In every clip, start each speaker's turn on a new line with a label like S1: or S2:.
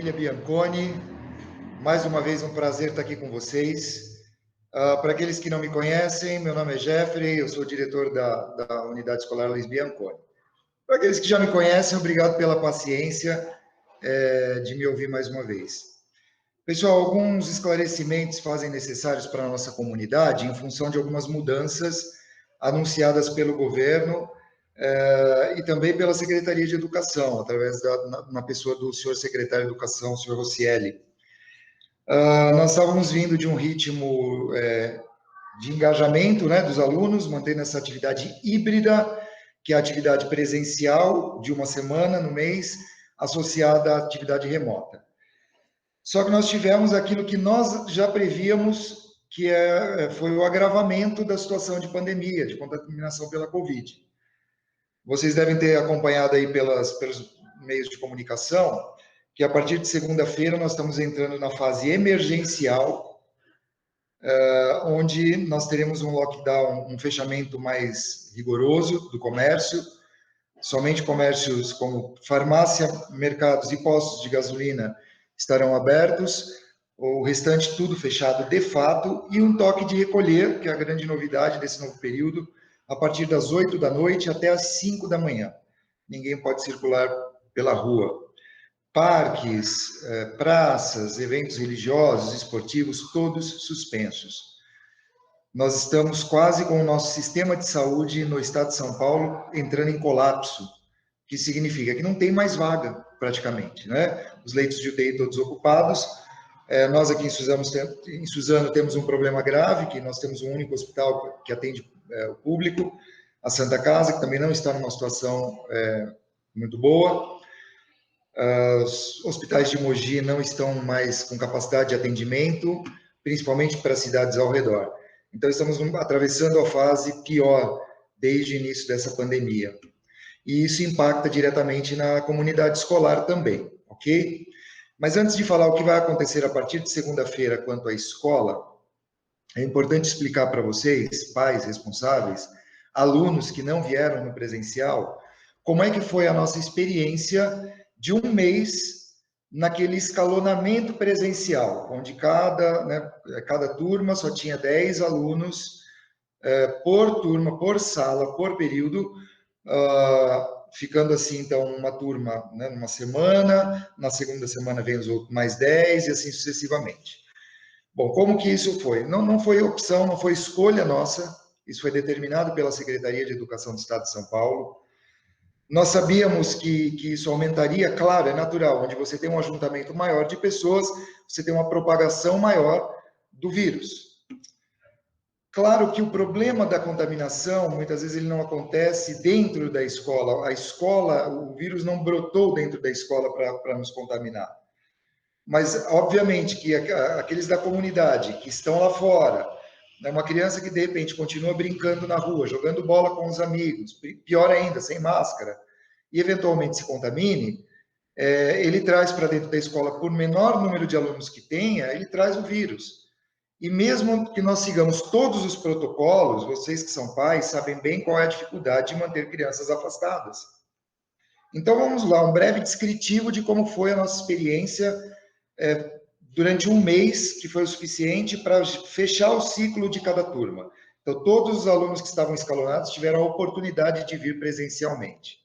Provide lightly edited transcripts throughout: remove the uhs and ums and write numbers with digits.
S1: família Bianconi. Mais uma vez, um prazer estar aqui com vocês. Para aqueles que não me conhecem, meu nome é Jeffrey, eu sou diretor da Unidade Escolar Luiz Bianconi. Para aqueles que já me conhecem, obrigado pela paciência de me ouvir mais uma vez. Pessoal, alguns esclarecimentos fazem necessários para a nossa comunidade em função de algumas mudanças anunciadas pelo governo e também pela Secretaria de Educação, através na pessoa do senhor secretário de Educação, o senhor Rossielli. Nós estávamos vindo de um ritmo de engajamento, né, dos alunos, mantendo essa atividade híbrida, que é a atividade presencial de uma semana no mês, associada à atividade remota. Só que nós tivemos aquilo que nós já prevíamos, que foi o agravamento da situação de pandemia, de contaminação pela Covid. Vocês devem ter acompanhado aí pelos meios de comunicação, que a partir de segunda-feira nós estamos entrando na fase emergencial, onde nós teremos um lockdown, um fechamento mais rigoroso do comércio, somente comércios como farmácia, mercados e postos de gasolina estarão abertos, o restante tudo fechado de fato, e um toque de recolher, que é a grande novidade desse novo período, a partir das 8 da noite até as 5 da manhã. Ninguém pode circular pela rua. Parques, praças, eventos religiosos, esportivos, todos suspensos. Nós estamos quase com o nosso sistema de saúde no estado de São Paulo entrando em colapso, que significa que não tem mais vaga, praticamente, né? Os leitos de UTI todos ocupados. Nós aqui em Suzano temos um problema grave, que nós temos um único hospital que atende o público, a Santa Casa, que também não está numa situação muito boa. Os hospitais de Mogi não estão mais com capacidade de atendimento, principalmente para as cidades ao redor. Então, estamos atravessando a fase pior desde o início dessa pandemia. E isso impacta diretamente na comunidade escolar também, ok? Mas antes de falar o que vai acontecer a partir de segunda-feira quanto à escola, é importante explicar para vocês, pais responsáveis, alunos que não vieram no presencial, como é que foi a nossa experiência de um mês naquele escalonamento presencial, onde cada turma só tinha 10 alunos por turma, por sala, por período, ficando assim, então, uma turma, né, numa semana, na segunda semana vem os outros mais 10 e assim sucessivamente. Bom, como que isso foi? Não foi opção, não foi escolha nossa, isso foi determinado pela Secretaria de Educação do Estado de São Paulo. Nós sabíamos que isso aumentaria, claro, é natural, onde você tem um ajuntamento maior de pessoas, você tem uma propagação maior do vírus. Claro que o problema da contaminação, muitas vezes ele não acontece dentro da escola. A escola, o vírus não brotou dentro da escola para nos contaminar. Mas, obviamente, que aqueles da comunidade que estão lá fora, né, uma criança que, de repente, continua brincando na rua, jogando bola com os amigos, pior ainda, sem máscara, e eventualmente se contamine, ele traz para dentro da escola, por menor número de alunos que tenha, ele traz o vírus. E mesmo que nós sigamos todos os protocolos, vocês que são pais sabem bem qual é a dificuldade de manter crianças afastadas. Então, vamos lá, um breve descritivo de como foi a nossa experiência durante um mês, que foi o suficiente para fechar o ciclo de cada turma. Então, todos os alunos que estavam escalonados tiveram a oportunidade de vir presencialmente.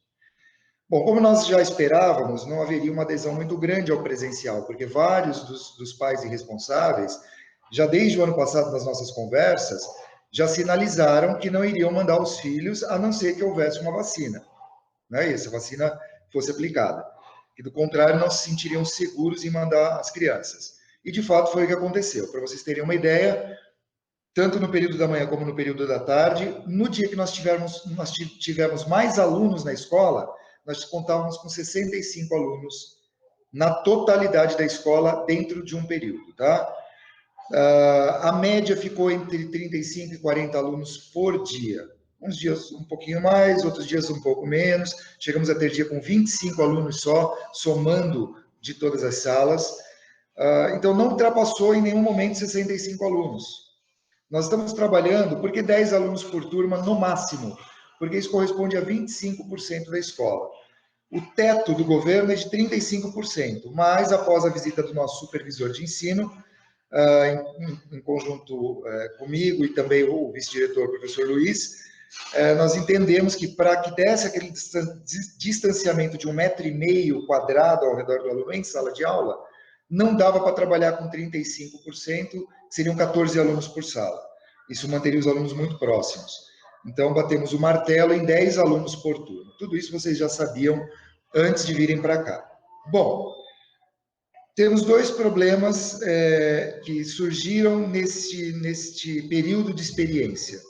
S1: Bom, como nós já esperávamos, não haveria uma adesão muito grande ao presencial, porque vários dos pais irresponsáveis, já desde o ano passado, nas nossas conversas, já sinalizaram que não iriam mandar os filhos, a não ser que houvesse uma vacina, né? E essa vacina fosse aplicada. E, do contrário, não se sentiriam seguros em mandar as crianças. E, de fato, foi o que aconteceu. Para vocês terem uma ideia, tanto no período da manhã como no período da tarde, no dia que nós tivemos mais alunos na escola, nós contávamos com 65 alunos na totalidade da escola dentro de um período, tá? A média ficou entre 35 e 40 alunos por dia. Uns dias um pouquinho mais, outros dias um pouco menos. Chegamos a ter dia com 25 alunos só, somando de todas as salas. Então, não ultrapassou em nenhum momento 65 alunos. Nós estamos trabalhando, porque 10 alunos por turma no máximo, porque isso corresponde a 25% da escola. O teto do governo é de 35%, mas após a visita do nosso supervisor de ensino, em conjunto comigo e também o vice-diretor, professor Luiz, nós entendemos que para que desse aquele distanciamento de 1,5 m quadrado ao redor do aluno em sala de aula, não dava para trabalhar com 35%, que seriam 14 alunos por sala. Isso manteria os alunos muito próximos. Então, batemos o martelo em 10 alunos por turno. Tudo isso vocês já sabiam antes de virem para cá. Bom, temos dois problemas que surgiram neste período de experiência.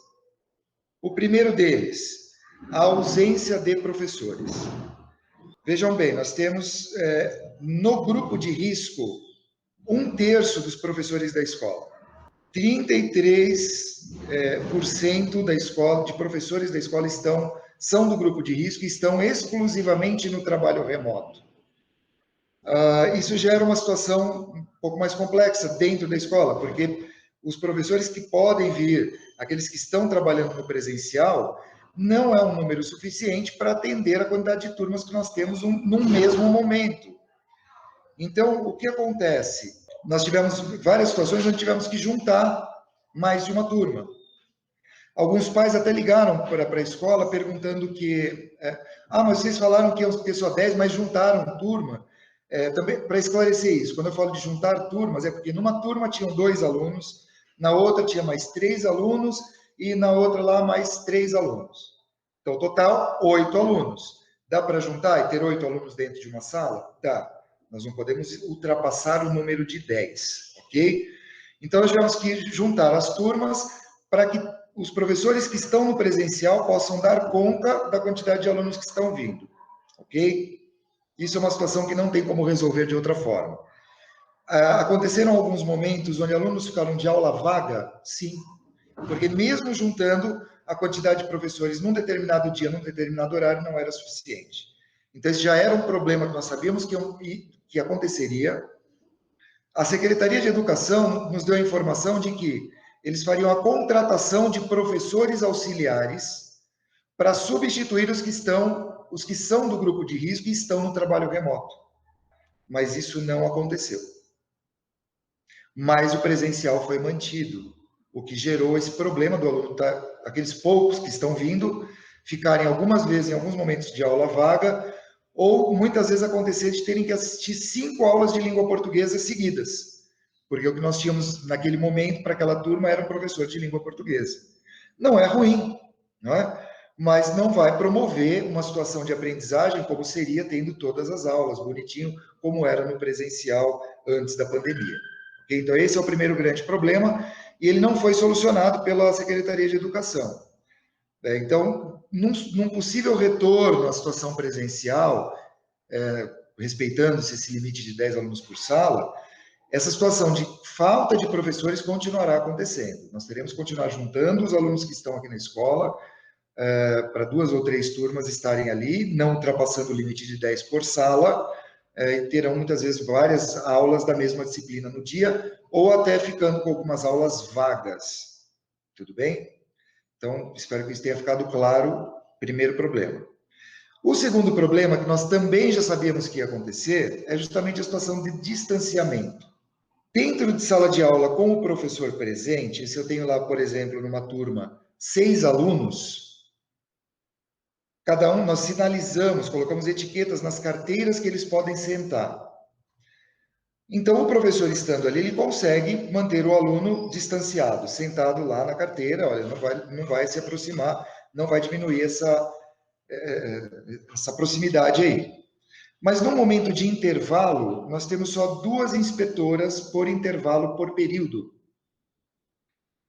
S1: O primeiro deles, a ausência de professores. Vejam bem, nós temos no grupo de risco 1/3 dos professores da escola. 33% da escola, de professores da escola são do grupo de risco e estão exclusivamente no trabalho remoto. Isso gera uma situação um pouco mais complexa dentro da escola, porque os professores que podem vir, aqueles que estão trabalhando no presencial, não é um número suficiente para atender a quantidade de turmas que nós temos num mesmo momento. Então, o que acontece? Nós tivemos várias situações onde tivemos que juntar mais de uma turma. Alguns pais até ligaram para a escola perguntando que... mas vocês falaram que iam ter só 10, mas juntaram turma. Também, para esclarecer isso, quando eu falo de juntar turmas, é porque numa turma tinham 2 alunos, na outra tinha mais 3 alunos, e na outra lá mais 3 alunos. Então, total, 8 alunos. Dá para juntar e ter 8 alunos dentro de uma sala? Dá. Nós não podemos ultrapassar o número de 10, ok? Então, nós tivemos que juntar as turmas para que os professores que estão no presencial possam dar conta da quantidade de alunos que estão vindo, ok? Isso é uma situação que não tem como resolver de outra forma. Aconteceram alguns momentos onde alunos ficaram de aula vaga? Sim, porque mesmo juntando a quantidade de professores num determinado dia, num determinado horário, não era suficiente. Então, esse já era um problema que nós sabíamos que aconteceria. A Secretaria de Educação nos deu a informação de que eles fariam a contratação de professores auxiliares para substituir os que são do grupo de risco e estão no trabalho remoto. Mas isso não aconteceu. Mas o presencial foi mantido, o que gerou esse problema do aluno, aqueles poucos que estão vindo, ficarem algumas vezes, em alguns momentos de aula vaga, ou muitas vezes acontecer de terem que assistir 5 aulas de língua portuguesa seguidas, porque o que nós tínhamos naquele momento para aquela turma era um professor de língua portuguesa. Não é ruim, não é? Mas não vai promover uma situação de aprendizagem como seria tendo todas as aulas, bonitinho, como era no presencial antes da pandemia. Okay? Então, esse é o primeiro grande problema, e ele não foi solucionado pela Secretaria de Educação. Então, num possível retorno à situação presencial, respeitando-se esse limite de 10 alunos por sala, essa situação de falta de professores continuará acontecendo. Nós teremos que continuar juntando os alunos que estão aqui na escola, para 2 ou 3 turmas estarem ali, não ultrapassando o limite de 10 por sala, e terão muitas vezes várias aulas da mesma disciplina no dia, ou até ficando com algumas aulas vagas. Tudo bem? Então, espero que isso tenha ficado claro. Primeiro problema. O segundo problema, que nós também já sabíamos que ia acontecer, é justamente a situação de distanciamento. Dentro de sala de aula com o professor presente, se eu tenho lá, por exemplo, numa turma, 6 alunos, cada um nós sinalizamos, colocamos etiquetas nas carteiras que eles podem sentar. Então, o professor estando ali, ele consegue manter o aluno distanciado, sentado lá na carteira, olha, não vai se aproximar, não vai diminuir essa proximidade aí. Mas no momento de intervalo, nós temos só 2 inspetoras por intervalo por período.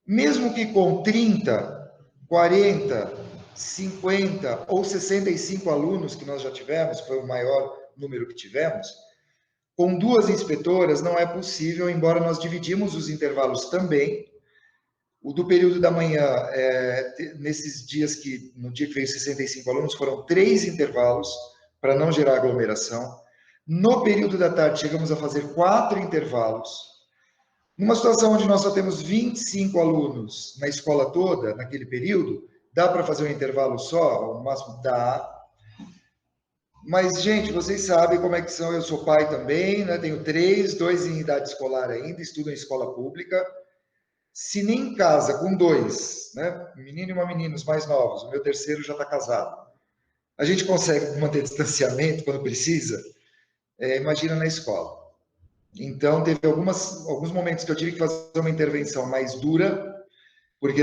S1: Mesmo que com 30, 40, 50 ou 65 alunos que nós já tivemos, que foi o maior número que tivemos, com 2 inspetoras não é possível, embora nós dividimos os intervalos também. O do período da manhã, nesses dias no dia que veio 65 alunos, foram 3 intervalos, para não gerar aglomeração. No período da tarde, chegamos a fazer 4 intervalos. Numa situação onde nós só temos 25 alunos na escola toda, naquele período, dá para fazer um intervalo só? No máximo, dá. Mas, gente, vocês sabem como é que são. Eu sou pai também, né? Tenho três, dois em idade escolar ainda, estudam em escola pública. Se nem em casa, com dois, né? Um menino e uma menina, os mais novos, o meu terceiro já está casado. A gente consegue manter distanciamento quando precisa, imagina na escola. Então, teve alguns momentos que eu tive que fazer uma intervenção mais dura, porque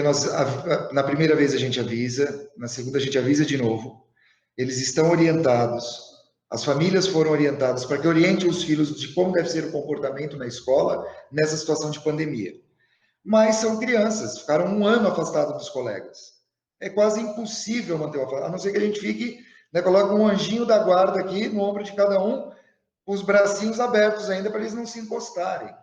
S1: na primeira vez a gente avisa, na segunda a gente avisa de novo. Eles estão orientados, as famílias foram orientadas para que orientem os filhos de como deve ser o comportamento na escola nessa situação de pandemia. Mas são crianças, ficaram um ano afastados dos colegas. É quase impossível manter o afastamento, a não ser que a gente fique, né, coloque um anjinho da guarda aqui no ombro de cada um, com os bracinhos abertos ainda para eles não se encostarem.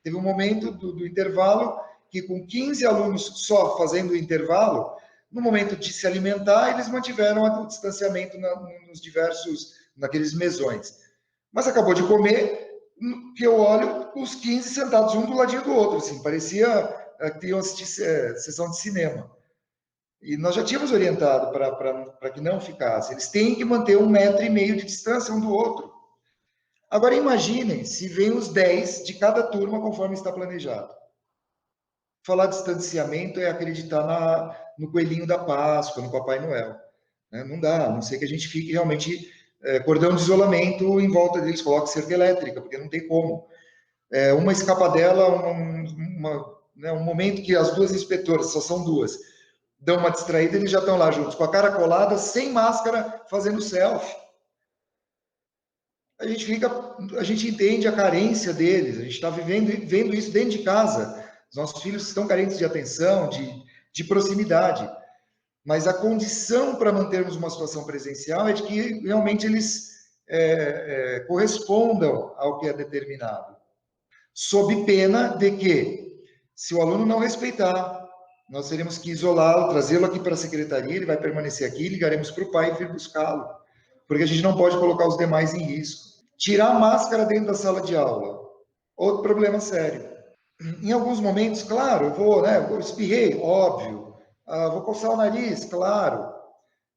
S1: Teve um momento do intervalo que com 15 alunos só fazendo o intervalo, no momento de se alimentar, eles mantiveram o distanciamento nos diversos, naqueles mesões. Mas acabou de comer, que eu olho os 15 sentados um do ladinho do outro, assim, parecia que iam assistir sessão de cinema. E nós já tínhamos orientado para que não ficasse. Eles têm que manter 1,5 metro de distância um do outro. Agora imaginem se vem os 10 de cada turma conforme está planejado. Falar de distanciamento é acreditar no coelhinho da Páscoa, no Papai Noel. Né? Não dá, a não ser que a gente fique realmente cordão de isolamento em volta deles, coloque cerca elétrica, porque não tem como. Uma escapadela, né, um momento que as duas inspetoras, só são duas, dão uma distraída, eles já estão lá juntos, com a cara colada, sem máscara, fazendo selfie. A gente entende a carência deles, a gente está vendo isso dentro de casa. Os nossos filhos estão carentes de atenção, de proximidade. Mas a condição para mantermos uma situação presencial é de que realmente eles correspondam ao que é determinado. Sob pena de que, se o aluno não respeitar, nós teremos que isolá-lo, trazê-lo aqui para a secretaria, ele vai permanecer aqui, ligaremos para o pai e vir buscá-lo, porque a gente não pode colocar os demais em risco. Tirar a máscara dentro da sala de aula, outro problema sério. Em alguns momentos, claro, eu espirrei, óbvio, vou coçar o nariz, claro,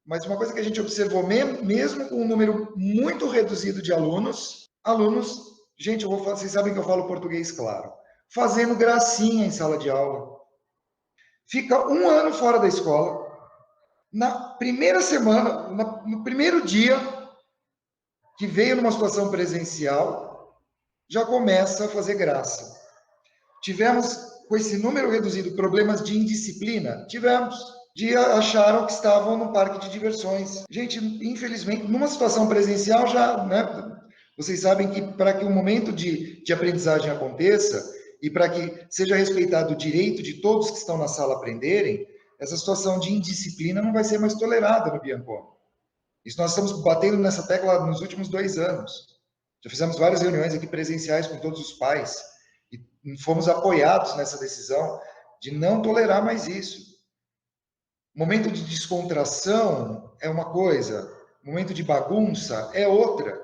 S1: mas uma coisa que a gente observou, mesmo com um número muito reduzido de alunos, gente, vocês sabem que eu falo português, claro, fazendo gracinha em sala de aula. Fica um ano fora da escola, na primeira semana, no primeiro dia que veio numa situação presencial, já começa a fazer graça. Tivemos, com esse número reduzido, problemas de indisciplina? Tivemos. Acharam que estavam no parque de diversões. Gente, infelizmente, numa situação presencial já, né, vocês sabem que para que o momento de aprendizagem aconteça e para que seja respeitado o direito de todos que estão na sala aprenderem, essa situação de indisciplina não vai ser mais tolerada no Biancone. Isso nós estamos batendo nessa tecla nos últimos 2 anos. Já fizemos várias reuniões aqui presenciais com todos os pais e fomos apoiados nessa decisão de não tolerar mais isso. Momento de descontração é uma coisa, momento de bagunça é outra.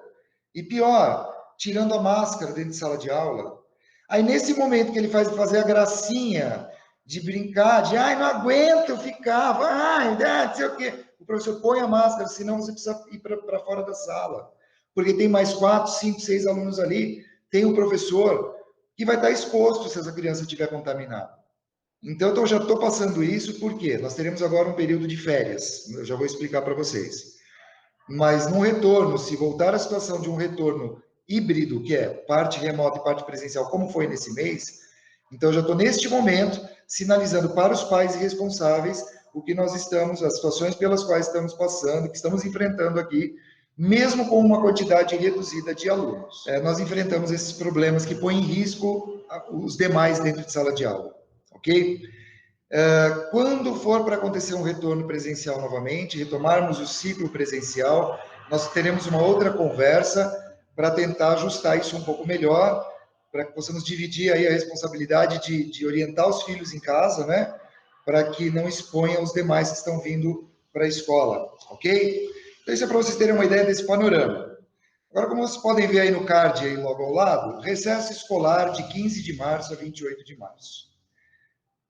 S1: E pior, tirando a máscara dentro de sala de aula. Aí nesse momento que ele faz fazer a gracinha de brincar, de ai, não aguento ficar, ai, não sei o quê. O professor põe a máscara, senão você precisa ir para fora da sala. Porque tem mais 4, 5, 6 alunos ali, tem o professor que vai estar exposto se essa criança estiver contaminada. Então, eu já estou passando isso porque nós teremos agora um período de férias, eu já vou explicar para vocês. Mas no retorno, se voltar à situação de um retorno híbrido, que é parte remota e parte presencial, como foi nesse mês, então eu já estou neste momento sinalizando para os pais e responsáveis o que nós estamos, as situações pelas quais estamos passando, que estamos enfrentando aqui, mesmo com uma quantidade reduzida de alunos. Nós enfrentamos esses problemas que põem em risco os demais dentro de sala de aula, ok? Quando for para acontecer um retorno presencial novamente, retomarmos o ciclo presencial, nós teremos uma outra conversa para tentar ajustar isso um pouco melhor, para que possamos dividir aí a responsabilidade de orientar os filhos em casa, né? Para que não exponham os demais que estão vindo para a escola, ok? Então, isso é para vocês terem uma ideia desse panorama. Agora, como vocês podem ver aí no card, aí logo ao lado, recesso escolar de 15 de março a 28 de março.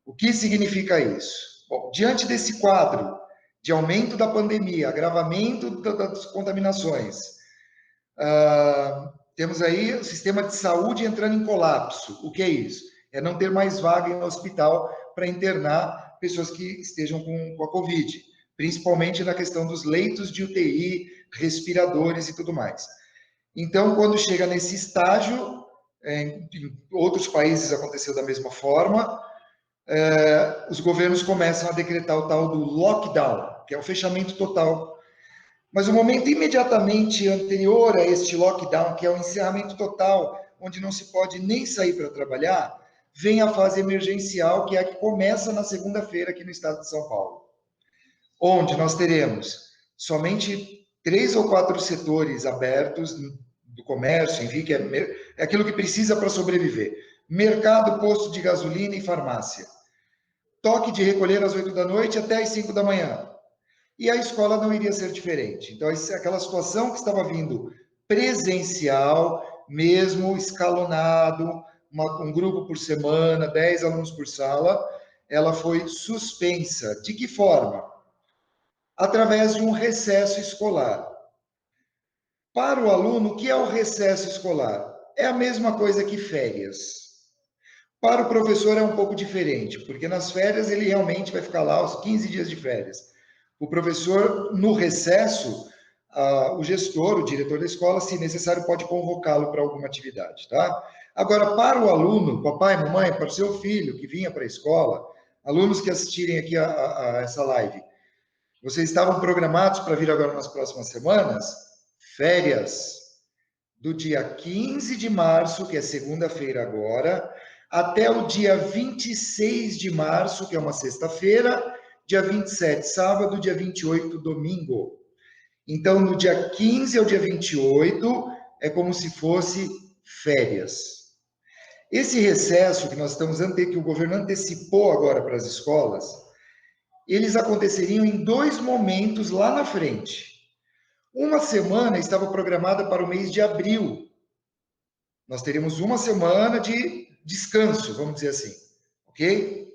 S1: O que significa isso? Bom, diante desse quadro de aumento da pandemia, agravamento das contaminações, Temos aí o sistema de saúde entrando em colapso. O que é isso? É não ter mais vaga em hospital para internar pessoas que estejam com a Covid, principalmente na questão dos leitos de UTI, respiradores e tudo mais. Então, quando chega nesse estágio, em outros países aconteceu da mesma forma, os governos começam a decretar o tal do lockdown, que é o fechamento total. Mas o momento imediatamente anterior a este lockdown, que é o encerramento total, onde não se pode nem sair para trabalhar, vem a fase emergencial, que é a que começa na segunda-feira aqui no estado de São Paulo, onde nós teremos somente 3 ou 4 setores abertos do comércio, enfim, que é aquilo que precisa para sobreviver. Mercado, posto de gasolina e farmácia. Toque de recolher às 8 da noite até às 5 da manhã. E a escola não iria ser diferente. Então, aquela situação que estava vindo presencial, mesmo escalonado, um grupo por semana, 10 alunos por sala, ela foi suspensa. De que forma? Através de um recesso escolar. Para o aluno, o que é o recesso escolar? É a mesma coisa que férias. Para o professor é um pouco diferente, porque nas férias ele realmente vai ficar lá os 15 dias de férias. O professor, no recesso, o gestor, o diretor da escola, se necessário, pode convocá-lo para alguma atividade, tá? Agora, para o aluno, papai, mamãe, para o seu filho que vinha para a escola, alunos que assistirem aqui a essa live, vocês estavam programados para vir agora nas próximas semanas? Férias. Do dia 15 de março, que é segunda-feira agora, até o dia 26 de março, que é uma sexta-feira, dia 27, sábado, dia 28, domingo. Então, no dia 15 ao dia 28, é como se fosse férias. Esse recesso que nós estamos que o governo antecipou agora para as escolas, eles aconteceriam em 2 momentos lá na frente. Uma semana estava programada para o mês de abril. Nós teríamos uma semana de descanso, vamos dizer assim, ok?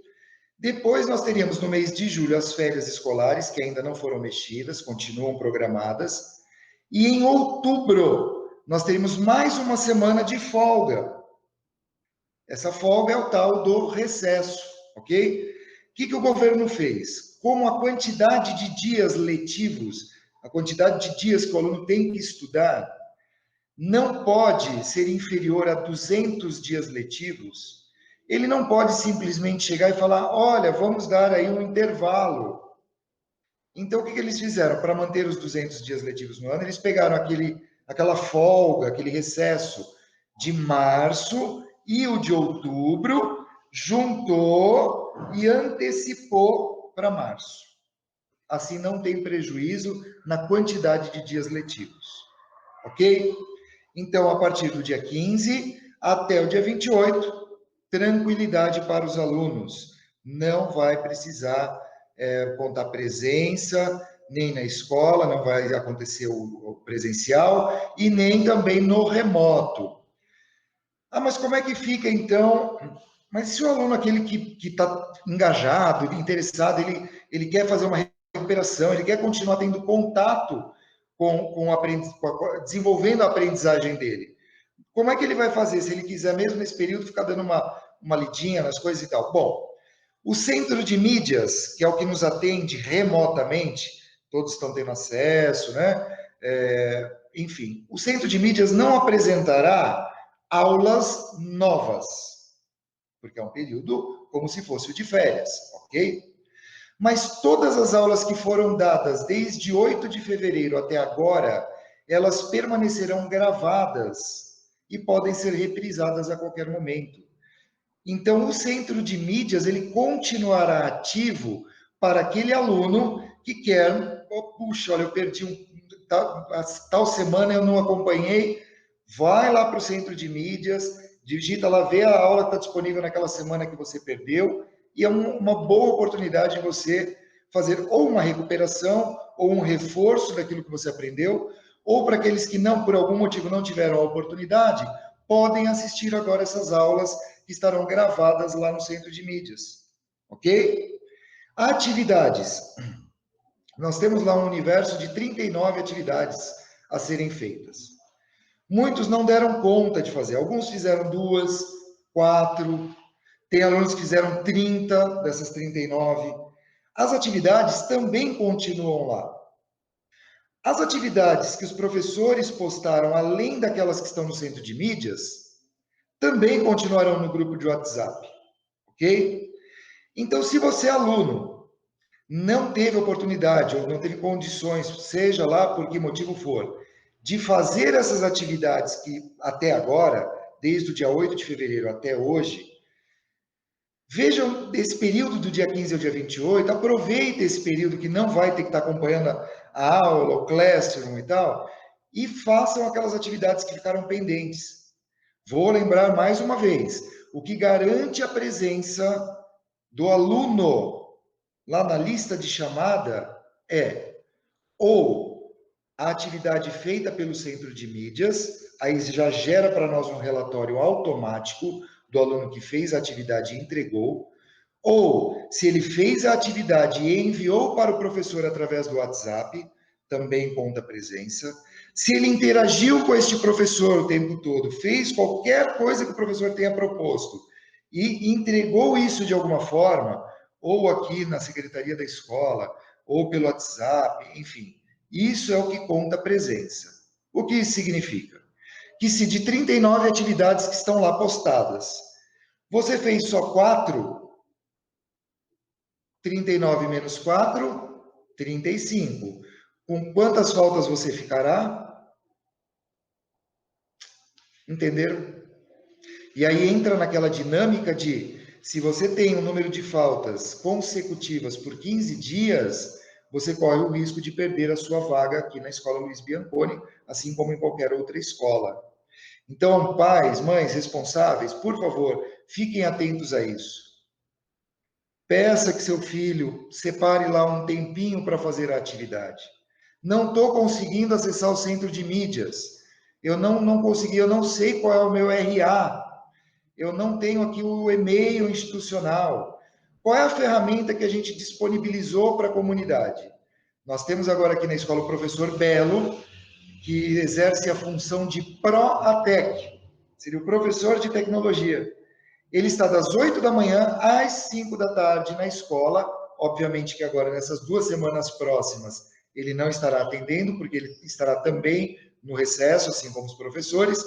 S1: Depois nós teríamos no mês de julho as férias escolares, que ainda não foram mexidas, continuam programadas. E em outubro nós teríamos mais uma semana de folga. Essa folga é o tal do recesso, ok? O que o governo fez? Como a quantidade de dias letivos, a quantidade de dias que o aluno tem que estudar, não pode ser inferior a 200 dias letivos, ele não pode simplesmente chegar e falar, olha, vamos dar aí um intervalo. Então, o que eles fizeram? Para manter os 200 dias letivos no ano, eles pegaram aquela folga, aquele recesso de março e o de outubro, juntou e antecipou para março. Assim, não tem prejuízo na quantidade de dias letivos. Ok? Então, a partir do dia 15 até o dia 28, tranquilidade para os alunos. Não vai precisar contar presença, nem na escola, não vai acontecer o presencial, e nem também no remoto. Ah, mas como é que fica então? Mas se o aluno, aquele que está engajado, interessado, ele quer fazer uma recuperação, ele quer continuar tendo contato desenvolvendo a aprendizagem dele. Como é que ele vai fazer se ele quiser, mesmo nesse período, ficar dando uma lidinha nas coisas e tal? Bom, o centro de mídias, que é o que nos atende remotamente, todos estão tendo acesso, né? Enfim, o centro de mídias não apresentará aulas novas, porque é um período como se fosse o de férias, ok? Mas todas as aulas que foram dadas desde 8 de fevereiro até agora, elas permanecerão gravadas e podem ser reprisadas a qualquer momento. Então, o centro de mídias, ele continuará ativo para aquele aluno que quer, puxa, olha, eu perdi tal semana eu não acompanhei, vai lá para o centro de mídias, digita lá, vê a aula que está disponível naquela semana que você perdeu, e é uma boa oportunidade de você fazer ou uma recuperação, ou um reforço daquilo que você aprendeu, ou para aqueles que não, por algum motivo, não tiveram a oportunidade, podem assistir agora essas aulas que estarão gravadas lá no centro de mídias, ok? Atividades. Nós temos lá um universo de 39 atividades a serem feitas. Muitos não deram conta de fazer. Alguns fizeram 2, 4. Tem alunos que fizeram 30 dessas 39. As atividades também continuam lá. As atividades que os professores postaram, além daquelas que estão no centro de mídias, também continuarão no grupo de WhatsApp, ok? Então, se você, aluno, não teve oportunidade ou não teve condições, seja lá por que motivo for, de fazer essas atividades que até agora, desde o dia 8 de fevereiro até hoje, vejam esse período do dia 15 ao dia 28, aproveite esse período que não vai ter que estar acompanhando a aula, o classroom e tal, e façam aquelas atividades que ficaram pendentes. Vou lembrar mais uma vez, o que garante a presença do aluno lá na lista de chamada é ou a atividade feita pelo centro de mídias, aí já gera para nós um relatório automático do aluno que fez a atividade e entregou, ou se ele fez a atividade e enviou para o professor através do WhatsApp, também conta a presença. Se ele interagiu com este professor o tempo todo, fez qualquer coisa que o professor tenha proposto e entregou isso de alguma forma, ou aqui na secretaria da escola, ou pelo WhatsApp, enfim, isso é o que conta a presença. O que isso significa? Que se de 39 atividades que estão lá postadas, você fez só 4, 39 menos 4, 35. Com quantas faltas você ficará? Entenderam? E aí entra naquela dinâmica de, se você tem um número de faltas consecutivas por 15 dias, você corre o risco de perder a sua vaga aqui na Escola Luiz Bianconi, assim como em qualquer outra escola. Então, pais, mães responsáveis, por favor, fiquem atentos a isso. Peça que seu filho separe lá um tempinho para fazer a atividade. Não estou conseguindo acessar o centro de mídias. Eu não consegui, eu não sei qual é o meu RA. Eu não tenho aqui o e-mail institucional. Qual é a ferramenta que a gente disponibilizou para a comunidade? Nós temos agora aqui na escola o professor Belo, que exerce a função de ProATEC, seria o professor de tecnologia. Ele está das 8 da manhã às 5 da tarde na escola. Obviamente que agora, nessas 2 semanas próximas, ele não estará atendendo, porque ele estará também no recesso, assim como os professores.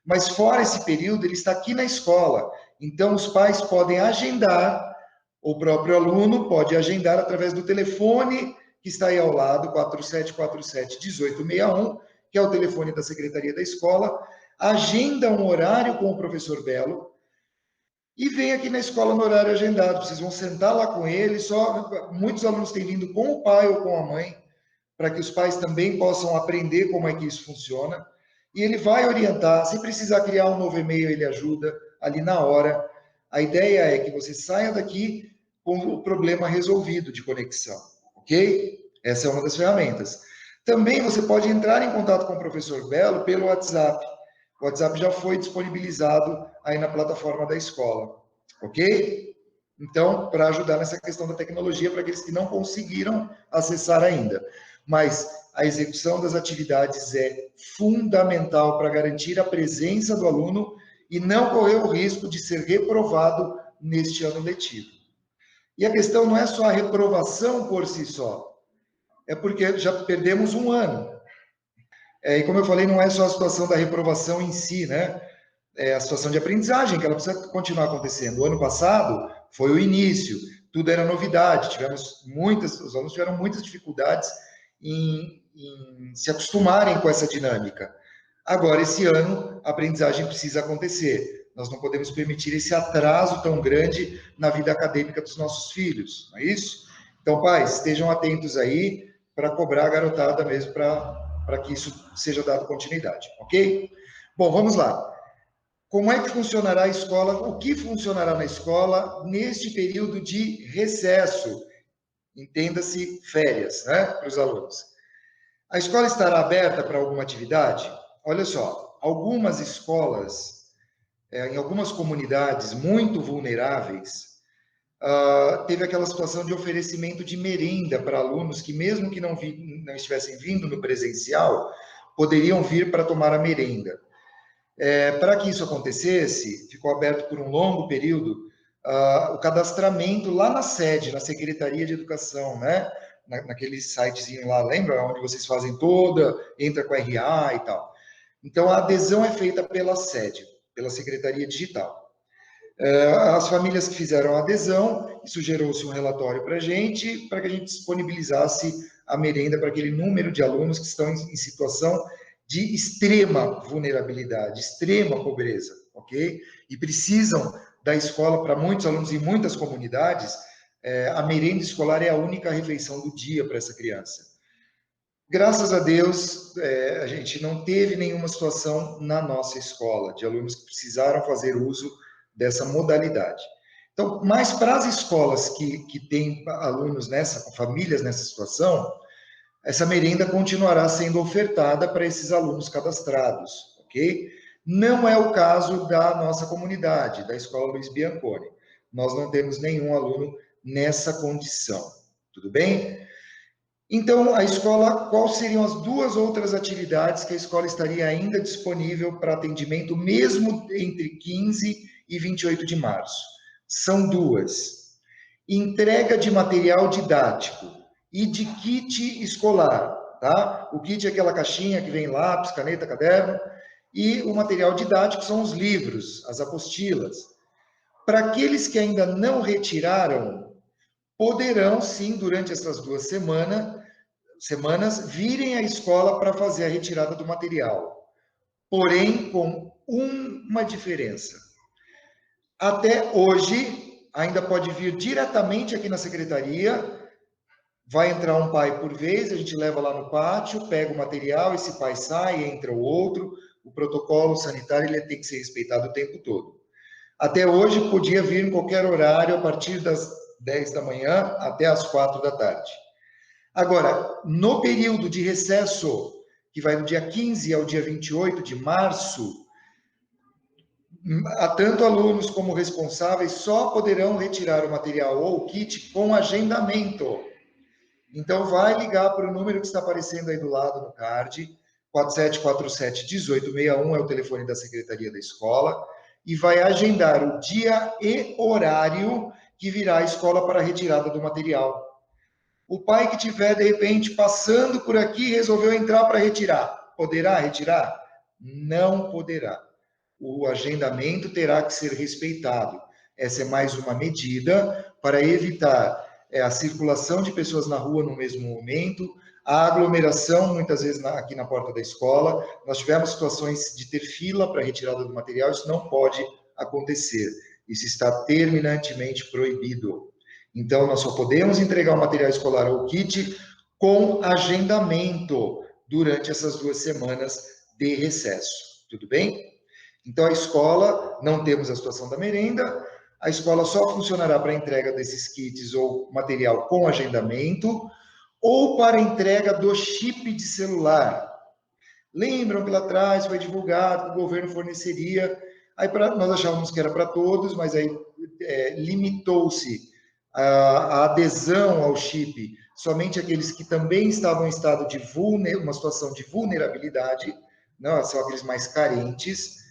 S1: Mas fora esse período, ele está aqui na escola. Então, os pais podem agendar, o próprio aluno pode agendar através do telefone que está aí ao lado, 4747-1861, que é o telefone da Secretaria da Escola. Agenda um horário com o professor Belo, e vem aqui na escola no horário agendado. Vocês vão sentar lá com ele. Muitos alunos têm vindo com o pai ou com a mãe, para que os pais também possam aprender como é que isso funciona. E ele vai orientar. Se precisar criar um novo e-mail, ele ajuda ali na hora. A ideia é que você saia daqui com o problema resolvido de conexão, ok? Essa é uma das ferramentas. Também você pode entrar em contato com o professor Belo pelo WhatsApp. O WhatsApp já foi disponibilizado aí na plataforma da escola, ok? Então, para ajudar nessa questão da tecnologia, para aqueles que não conseguiram acessar ainda. Mas a execução das atividades é fundamental para garantir a presença do aluno e não correr o risco de ser reprovado neste ano letivo. E a questão não é só a reprovação por si só, é porque já perdemos um ano. E como eu falei, não é só a situação da reprovação em si, né? É a situação de aprendizagem, que ela precisa continuar acontecendo. O ano passado foi o início, tudo era novidade, os alunos tiveram muitas dificuldades em se acostumarem com essa dinâmica. Agora, esse ano, a aprendizagem precisa acontecer. Nós não podemos permitir esse atraso tão grande na vida acadêmica dos nossos filhos, não é isso? Então, pais, estejam atentos aí para cobrar a garotada mesmo, para que isso seja dado continuidade, ok? Bom, vamos lá. Como é que funcionará a escola? O que funcionará na escola neste período de recesso? Entenda-se férias, né, para os alunos. A escola estará aberta para alguma atividade? Olha só, algumas escolas, em algumas comunidades muito vulneráveis, teve aquela situação de oferecimento de merenda para alunos que, mesmo que não estivessem vindo no presencial, poderiam vir para tomar a merenda. Para que isso acontecesse, ficou aberto por um longo período o cadastramento lá na sede, na Secretaria de Educação, né? Naquele sitezinho lá, lembra? Onde vocês fazem toda, entra com a RA e tal. Então, a adesão é feita pela sede, pela Secretaria Digital. As famílias que fizeram a adesão, isso gerou-se um relatório para que a gente disponibilizasse a merenda para aquele número de alunos que estão em situação de extrema vulnerabilidade, extrema pobreza, ok? E precisam da escola, para muitos alunos em muitas comunidades, a merenda escolar é a única refeição do dia para essa criança. Graças a Deus, a gente não teve nenhuma situação na nossa escola de alunos que precisaram fazer uso dessa modalidade. Então, mas para as escolas que têm alunos famílias nessa situação, essa merenda continuará sendo ofertada para esses alunos cadastrados, ok? Não é o caso da nossa comunidade, da Escola Luiz Bianconi. Nós não temos nenhum aluno nessa condição, tudo bem? Então, a escola, quais seriam as duas outras atividades que a escola estaria ainda disponível para atendimento, mesmo entre 15 e 28 de março? São duas. Entrega de material didático e de kit escolar, tá? O kit é aquela caixinha que vem lápis, caneta, caderno, e o material didático são os livros, as apostilas. Para aqueles que ainda não retiraram, poderão sim, durante essas 2 semanas, virem à escola para fazer a retirada do material. Porém, com uma diferença. Até hoje, ainda pode vir diretamente aqui na secretaria, vai entrar um pai por vez, a gente leva lá no pátio, pega o material, esse pai sai, entra o outro, o protocolo sanitário ele tem que ser respeitado o tempo todo. Até hoje, podia vir em qualquer horário, a partir das 10 da manhã até as 4 da tarde. Agora, no período de recesso, que vai do dia 15 ao dia 28 de março, tanto alunos como responsáveis só poderão retirar o material ou o kit com agendamento. Então, vai ligar para o número que está aparecendo aí do lado no card, 4747-1861 é o telefone da Secretaria da Escola, e vai agendar o dia e horário que virá à escola para a retirada do material. O pai que tiver, de repente, passando por aqui, resolveu entrar para retirar. Poderá retirar? Não poderá. O agendamento terá que ser respeitado. Essa é mais uma medida para evitar a circulação de pessoas na rua no mesmo momento, a aglomeração, muitas vezes, aqui na porta da escola. Nós tivemos situações de ter fila para retirada do material, isso não pode acontecer. Isso está terminantemente proibido. Então, nós só podemos entregar o material escolar ou kit com agendamento durante essas 2 semanas de recesso. Tudo bem? Então, a escola, não temos a situação da merenda, a escola só funcionará para a entrega desses kits ou material com agendamento ou para a entrega do chip de celular. Lembram que lá atrás foi divulgado que o governo forneceria, aí nós achávamos que era para todos, mas aí limitou-se a adesão ao chip somente aqueles que também estavam em estado de uma situação de vulnerabilidade, não, são aqueles mais carentes.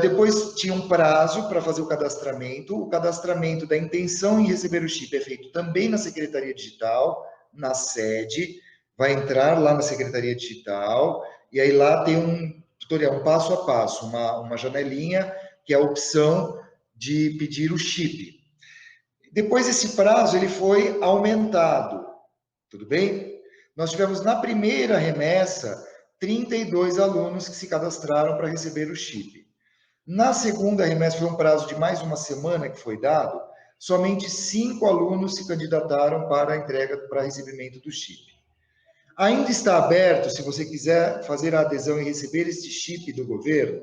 S1: Depois tinha um prazo para fazer o cadastramento da intenção em receber o chip é feito também na Secretaria Digital, na sede, vai entrar lá na Secretaria Digital, e aí lá tem um tutorial, um passo a passo, uma janelinha, que é a opção de pedir o chip. Depois esse prazo ele foi aumentado, tudo bem? Nós tivemos na primeira remessa 32 alunos que se cadastraram para receber o chip. Na segunda remessa foi um prazo de mais uma semana que foi dado, somente 5 alunos se candidataram para a entrega, para recebimento do chip. Ainda está aberto, se você quiser fazer a adesão e receber este chip do governo?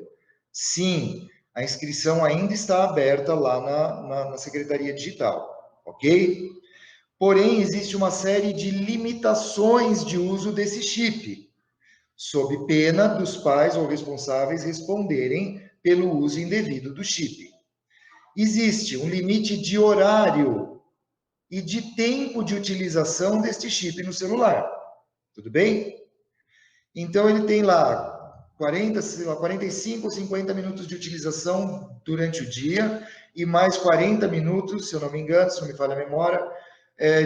S1: Sim, a inscrição ainda está aberta lá na Secretaria Digital, ok? Porém, existe uma série de limitações de uso desse chip, sob pena dos pais ou responsáveis responderem pelo uso indevido do chip. Existe um limite de horário e de tempo de utilização deste chip no celular. Tudo bem? Então, ele tem lá 40, sei lá, 45 ou 50 minutos de utilização durante o dia e mais 40 minutos, se eu não me engano, se não me falha a memória,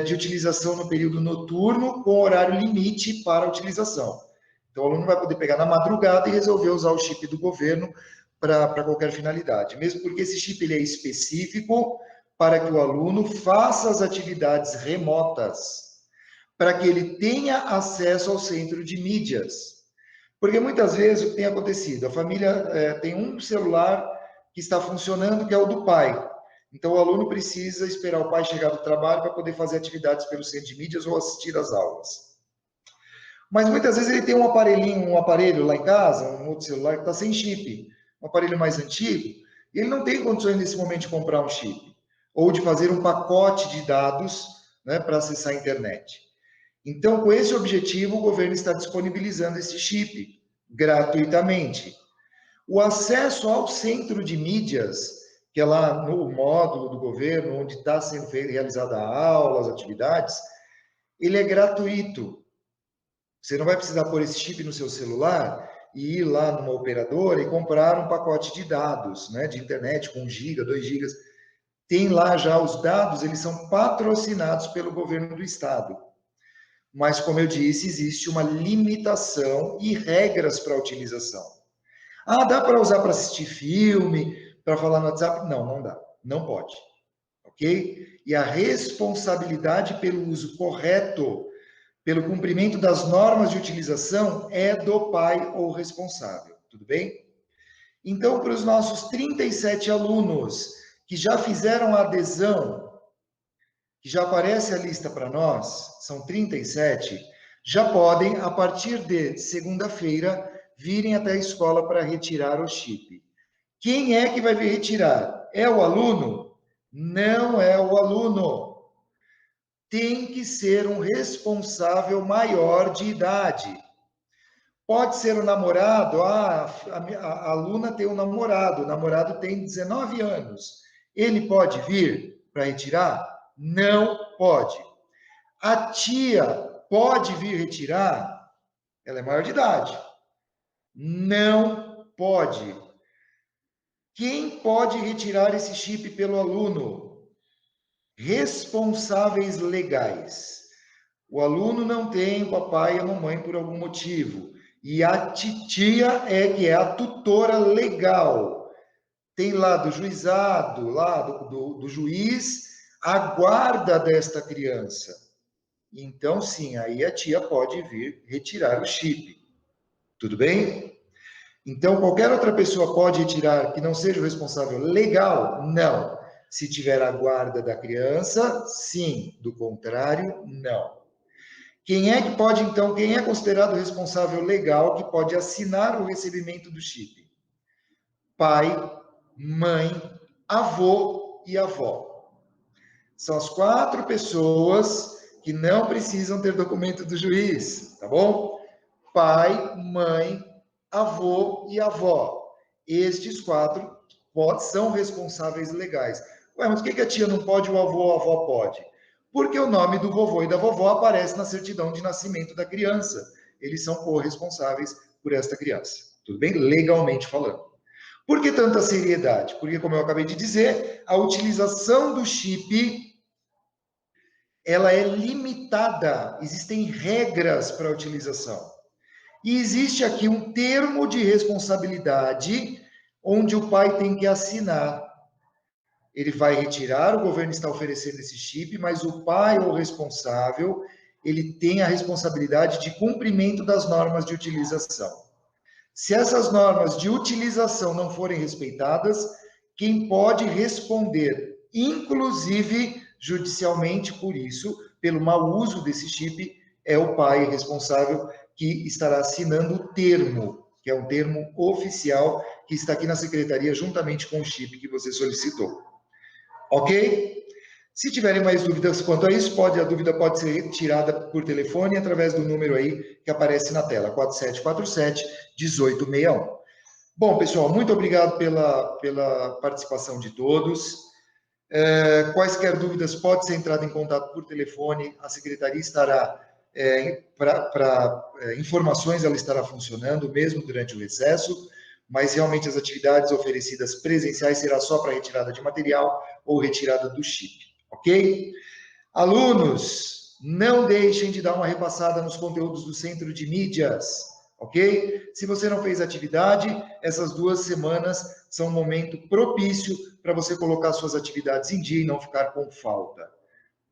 S1: de utilização no período noturno com horário limite para a utilização. Então, o aluno vai poder pegar na madrugada e resolver usar o chip do governo para qualquer finalidade, mesmo porque esse chip ele é específico para que o aluno faça as atividades remotas, para que ele tenha acesso ao centro de mídias. Porque muitas vezes o que tem acontecido? A família tem um celular que está funcionando, que é o do pai. Então, o aluno precisa esperar o pai chegar do trabalho para poder fazer atividades pelo centro de mídias ou assistir às aulas. Mas muitas vezes ele tem um aparelho lá em casa, um outro celular que está sem chip, um aparelho mais antigo, e ele não tem condições nesse momento de comprar um chip ou de fazer um pacote de dados, né, para acessar a internet. Então, com esse objetivo, o governo está disponibilizando esse chip gratuitamente. O acesso ao centro de mídias, que é lá no módulo do governo, onde está sendo realizada a aula, as atividades, ele é gratuito. Você não vai precisar pôr esse chip no seu celular e ir lá numa operadora e comprar um pacote de dados, né, de internet com 1 GB, 2 GB. Tem lá já os dados, eles são patrocinados pelo governo do estado. Mas, como eu disse, existe uma limitação e regras para a utilização. Ah, dá para usar para assistir filme, para falar no WhatsApp? Não, não dá. Não pode. Ok? E a responsabilidade pelo uso correto, pelo cumprimento das normas de utilização, é do pai ou responsável. Tudo bem? Então, para os nossos 37 alunos que já fizeram a adesão, que já aparece a lista para nós, são 37, já podem, a partir de segunda-feira, virem até a escola para retirar o chip. Quem é que vai vir retirar? É o aluno? Não é o aluno. Tem que ser um responsável maior de idade. Pode ser o namorado, a aluna tem um namorado, o namorado tem 19 anos. Ele pode vir para retirar? Não pode. A tia pode vir retirar? Ela é maior de idade. Não pode. Quem pode retirar esse chip pelo aluno? Responsáveis legais. O aluno não tem o papai e a mamãe por algum motivo. E a titia é que é a tutora legal. Tem lá do juizado, lá do juiz, a guarda desta criança. Então, sim, aí a tia pode vir retirar o chip. Tudo bem? Então, qualquer outra pessoa pode retirar que não seja o responsável legal? Não. Se tiver a guarda da criança, sim. Do contrário, não. Quem é que pode, então, quem é considerado responsável legal que pode assinar o recebimento do chip? Pai, mãe, avô e avó. São as 4 pessoas que não precisam ter documento do juiz, tá bom? Pai, mãe, avô e avó. Estes 4 são responsáveis legais. Ué, mas por que a tia não pode e o avô ou a avó pode? Porque o nome do vovô e da vovó aparece na certidão de nascimento da criança. Eles são corresponsáveis por esta criança. Tudo bem? Legalmente falando. Por que tanta seriedade? Porque, como eu acabei de dizer, a utilização do chip ela é limitada. Existem regras para a utilização. E existe aqui um termo de responsabilidade onde o pai tem que assinar. Ele vai retirar, o governo está oferecendo esse chip, mas o pai ou responsável, ele tem a responsabilidade de cumprimento das normas de utilização. Se essas normas de utilização não forem respeitadas, quem pode responder, inclusive judicialmente por isso, pelo mau uso desse chip, é o pai responsável que estará assinando o termo, que é um termo oficial que está aqui na secretaria juntamente com o chip que você solicitou. Ok? Se tiverem mais dúvidas quanto a isso, a dúvida pode ser retirada por telefone através do número aí que aparece na tela, 4747-1861. Bom, pessoal, muito obrigado pela participação de todos. Quaisquer dúvidas, pode ser entrado em contato por telefone, a secretaria estará para informações ela estará funcionando mesmo durante o recesso, mas realmente as atividades oferecidas presenciais será só para retirada de material ou retirada do chip, ok? Alunos, não deixem de dar uma repassada nos conteúdos do Centro de Mídias, ok? Se você não fez atividade, essas 2 semanas são um momento propício para você colocar suas atividades em dia e não ficar com falta.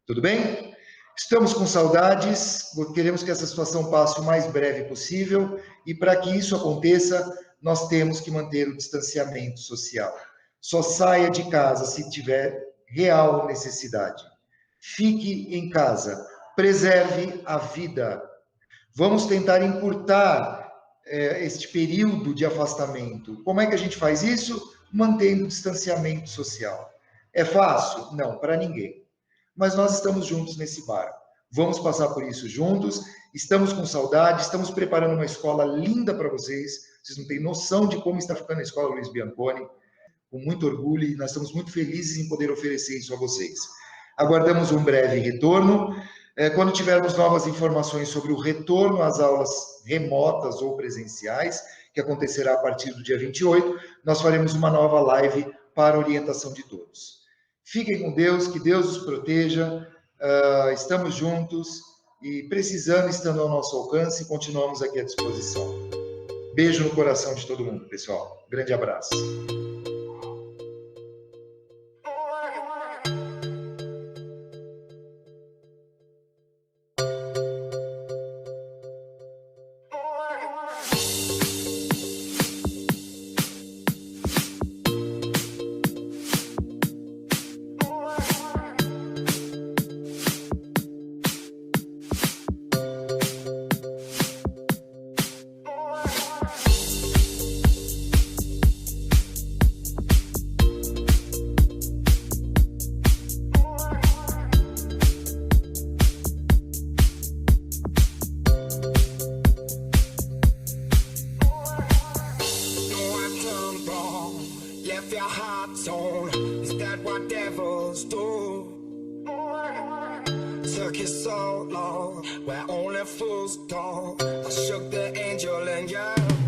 S1: Tudo bem? Estamos com saudades, queremos que essa situação passe o mais breve possível e para que isso aconteça, nós temos que manter o distanciamento social. Só saia de casa se tiver real necessidade. Fique em casa, preserve a vida. Vamos tentar encurtar este período de afastamento. Como é que a gente faz isso? Mantendo o distanciamento social. É fácil? Não, para ninguém. Mas nós estamos juntos nesse barco. Vamos passar por isso juntos. Estamos com saudade, estamos preparando uma escola linda para vocês. Vocês não têm noção de como está ficando a escola Luiz Bianconi. Com muito orgulho e nós estamos muito felizes em poder oferecer isso a vocês. Aguardamos um breve retorno. Quando tivermos novas informações sobre o retorno às aulas remotas ou presenciais, que acontecerá a partir do dia 28, nós faremos uma nova live para orientação de todos. Fiquem com Deus, que Deus os proteja, estamos juntos e precisando, estando ao nosso alcance, continuamos aqui à disposição. Beijo no coração de todo mundo, pessoal. Grande abraço.
S2: Left your heart torn, is that what devils do? Took you so long, where only fools go. I shook the angel in you.